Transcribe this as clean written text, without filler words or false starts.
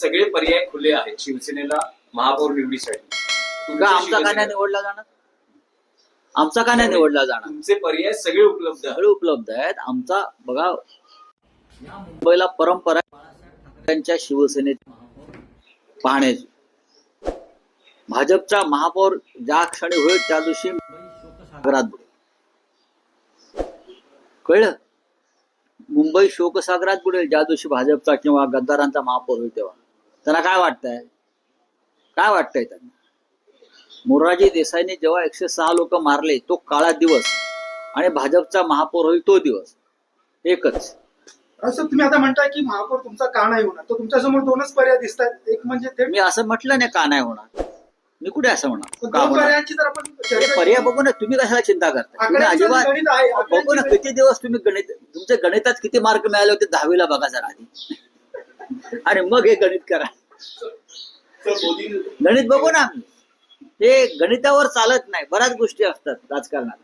सगळे पर्याय खुले आहेत शिवसेनेला महापौर निवडीसाठी. का आमचा का नाही निवडला जाणार? आमचा का नाही निवडला जाणार? तुमचे पर्याय सगळे उपलब्ध आहेत. सगळे उपलब्ध आहेत. आमचा बघा, या मुंबईला परंपरा आहे बाळासाहेब ठाकरेंच्या शिवसेनेत पाहण्याची. भाजपचा महापौर ज्या क्षणी होईल त्या दिवशी शोकसागरात बुडेल. कळलं? मुंबई शोकसागरात बुडेल ज्या दिवशी भाजपचा किंवा गद्दारांचा महापौर होईल तेव्हा. त्यांना काय वाटतंय? काय वाटतंय त्यांना? मोरारजी देसाईंनी जेव्हा 106 लोक मारले तो काळा दिवस, आणि भाजपचा महापौर होईल तो दिवस एकच. असं तुम्ही आता म्हणताय की महापौर तुमचा का नाही होणार, तर तुमच्यासमोर दोनच पर्याय दिसत आहेत. एक म्हणजे ते मी असं म्हटलं नाही का नाही होणार. मी कुठे असं म्हणणार का दोन होणार? पर्यायांची जर आपण हे चर्चा पर्याय बघू ना. तुम्ही कशाला चिंता करता? तुम्ही आकड्यांचं अजिबात गणित आहे. बघू ना. किती दिवस तुम्ही गणित, तुमच्या गणितात किती मार्क मिळाले होते 10वीला बघा जरा आधी, आणि मग हे गणित करा. गणित बघू ना. हे गणितावर चालत नाही. बऱ्याच गोष्टी असतात राजकारणात.